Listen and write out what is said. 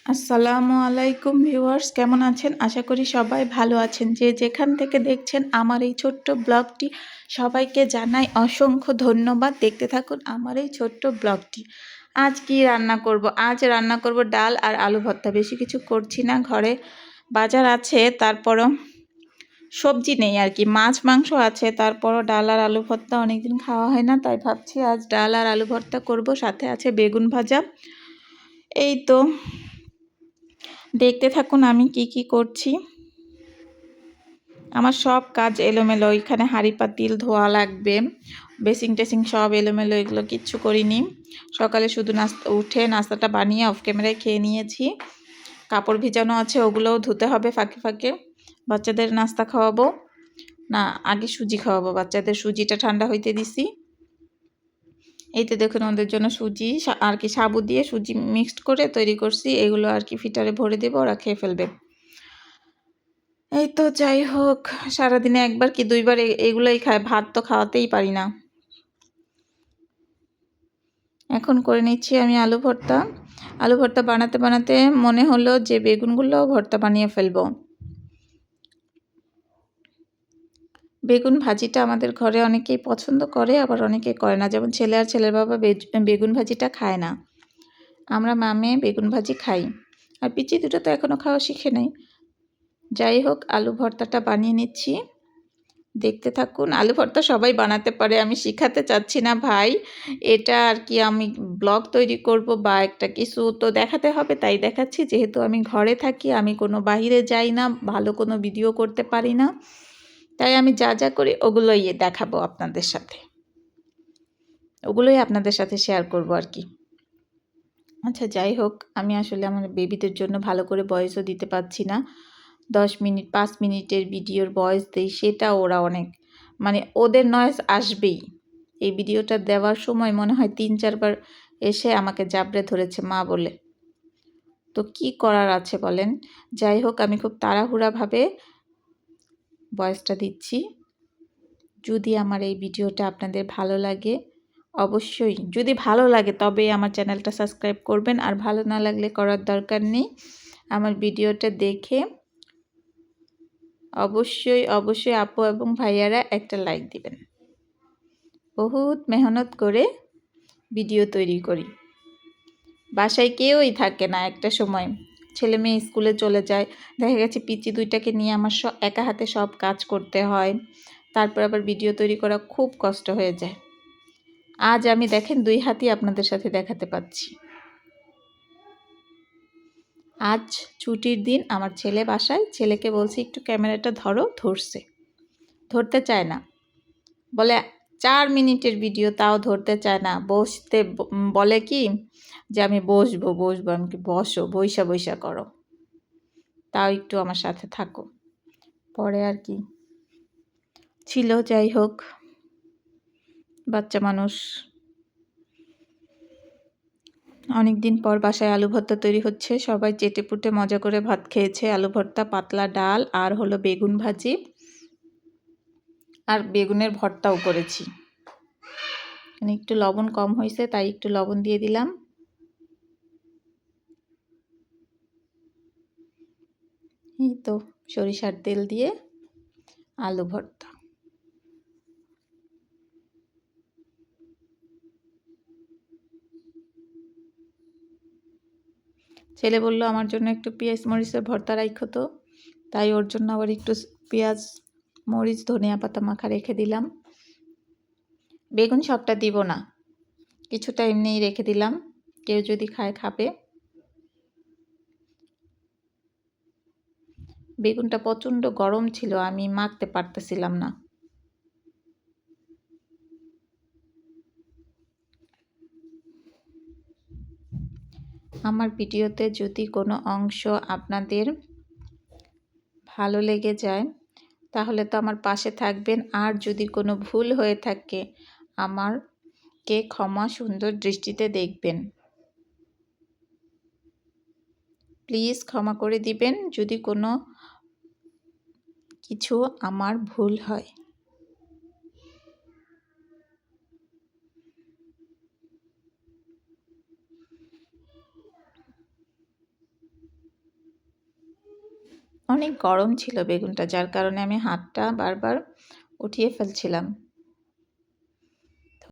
আসসালামু আলাইকুম ভিউয়ার্স, কেমন আছেন? আশা করি সবাই ভালো আছেন। যে যেখান থেকে দেখছেন আমার এই ছোট্ট ব্লগটি, সবাইকে জানাই অসংখ্য ধন্যবাদ। দেখতে থাকুন আমার এই ছোট্ট ব্লগটি। আজ কি রান্না করব? আজ রান্না করব ডাল আর আলু ভর্তা। বেশি কিছু করছি না, ঘরে বাজার আছে, তারপরও সবজি নেই আর কি, মাছ মাংস আছে, তারপরও ডাল আর আলু ভর্তা অনেকদিন খাওয়া হয় না, তাই ভাবছি আজ ডাল আর আলু ভর্তা করব। সাথে আছে বেগুন ভাজা। এই তো, দেখতে থাকুন আমি কি কি করছি। আমার সব কাজ এলোমেলো, ওইখানে হাঁড়ি পাতিল ধোয়া লাগবে, বেসিং টেসিং সব এলোমেলো, এগুলো কিচ্ছু করিনি। সকালে শুধু নাস্তাটা বানিয়ে অফ ক্যামেরায় খেয়ে নিয়েছি। কাপড় ভিজানো আছে, ওগুলোও ধুতে হবে ফাঁকে ফাঁকে। বাচ্চাদের নাস্তা খাওয়াবো, না আগে সুজি খাওয়াবো বাচ্চাদের। সুজিটা ঠান্ডা হইতে দিছি। এই তো দেখুন ওদের জন্য সুজি আর কি সাবু দিয়ে সুজি মিক্সড করে তৈরি করছি, এগুলো আর কি ফিটারে ভরে দেবো, ওরা খেয়ে ফেলবে। এই তো, যাই হোক, সারাদিনে একবার কি দুইবার এগুলোই খায়, ভাত তো খাওয়াতেই পারি না। এখন করে নিচ্ছি আমি আলু ভর্তা। আলু ভর্তা বানাতে বানাতে মনে হলো যে বেগুনগুলোও ভর্তা বানিয়ে ফেলবো। বেগুন ভাজিটা আমাদের ঘরে অনেকেই পছন্দ করে, আবার অনেকেই করে না। যেমন ছেলে আর ছেলের বাবা বেগুন ভাজিটা খায় না, আমরা মামে বেগুন ভাজি খাই। আর পিচি দুটো তো এখনও খাওয়া শিখে নাই। যাই হোক, আলু ভর্তাটা বানিয়ে নিচ্ছি, দেখতে থাকুন। আলু ভর্তা সবাই বানাতে পারে, আমি শিখাতে চাচ্ছি না ভাই। এটা আর কি আমি ব্লগ তৈরি করব বা একটা কিছু তো দেখাতে হবে, তাই দেখাচ্ছি। যেহেতু আমি ঘরে থাকি, আমি কোনো বাহিরে যাই না, ভালো কোনো ভিডিও করতে পারি না, তাই আমি যা যা করি ওগুলোই দেখাবো আপনাদের সাথে, ওগুলোই আপনাদের সাথে শেয়ার করব আর কি। আচ্ছা, যাই হোক, আমি আসলে আমার বেবিদের জন্য ভালো করে ভয়েসও দিতে পারছি না। 10 মিনিট 5 মিনিটের ভিডিওর ভয়েস দেই, সেটা ওরা অনেক, মানে ওদের নয়েজ আসবেই। এই ভিডিওটা দেওয়ার সময় মনে হয় 3-4 বার এসে আমাকে জাবড়ে ধরেছে মা বলে। তো কি করার আছে বলেন? যাই হোক, আমি খুব তাড়াহুড়াভাবে ভয়েসটা দিচ্ছি। যদি আমার এই ভিডিওটা আপনাদের ভালো লাগে, অবশ্যই যদি ভালো লাগে তবে আমার চ্যানেলটা সাবস্ক্রাইব করবেন, আর ভালো না লাগলে করার দরকার নেই। আমার ভিডিওটা দেখে অবশ্যই অবশ্যই আপু এবং ভাইয়ারা একটা লাইক দিবেন। বহুত মেহনত করে ভিডিও তৈরি করি, বাসায় কেউই থাকে না একটা সময়, ছেলে মেয়ে স্কুলে চলে যায়, দেখা গেছে পিচি দুইটাকে নিয়ে আমার একা হাতে সব কাজ করতে হয়, তারপর আবার ভিডিও তৈরি করা খুব কষ্ট হয়ে যায়। আজ আমি দেখেন 2 হাতই আপনাদের সাথে দেখাতে পাচ্ছি। আজ ছুটির দিন, আমার ছেলে বাসায়, ছেলেকে বলছি একটু ক্যামেরাটা ধরো, ধরতে চায় না, বলে 4 মিনিটের ভিডিও, তাও ধরতে চায় না। বসতে বলে কি যে আমি বসবো, আমি কি বসো, বইসা করো, তাও একটু আমার সাথে থাকো। পরে আর কি ছিল, যাই হোক, বাচ্চা মানুষ। অনেক দিন পর বাসায় আলু ভর্তা তৈরি হচ্ছে, সবাই চেটেপুটে মজা করে ভাত খেয়েছে। আলু ভর্তা, পাতলা ডাল, আর হলো বেগুন ভাজি, আর বেগুনের ভর্তাও করেছি। মানে একটু লবণ কম হয়েছে, তাই একটু লবণ দিয়ে দিলাম। এই তো, সরিষার তেল দিয়ে আলু ভর্তা। ছেলে বলল আমার জন্য একটু পেঁয়াজ মরিচের ভর্তা রাখো তো, তাই ওর জন্য আবার একটু পেঁয়াজ মরিচ ধনিয়া পাতা মাখা রেখে দিলাম। বেগুন সবটা দিব না, কিছুটা এমনিই রেখে দিলাম, কেউ যদি খায় খাবে। বেগুনটা প্রচণ্ড গরম ছিল, আমি মাখতে পারতেছিলাম না। আমার ভিডিওতে যদি কোনো অংশ আপনাদের ভালো লেগে যায় তাহলে তো আমার পাশে থাকবেন, আর যদি কোনো ভুল হয়ে থাকে আমারকে ক্ষমা সুন্দর দৃষ্টিতে দেখবেন। প্লিজ ক্ষমা করে দিবেন যদি কোনো কিছু আমার ভুল হয়। অনেক গরম ছিল বেগুনটা, যার কারণে আমি হাতটা বারবার উঠিয়ে ফেলছিলাম।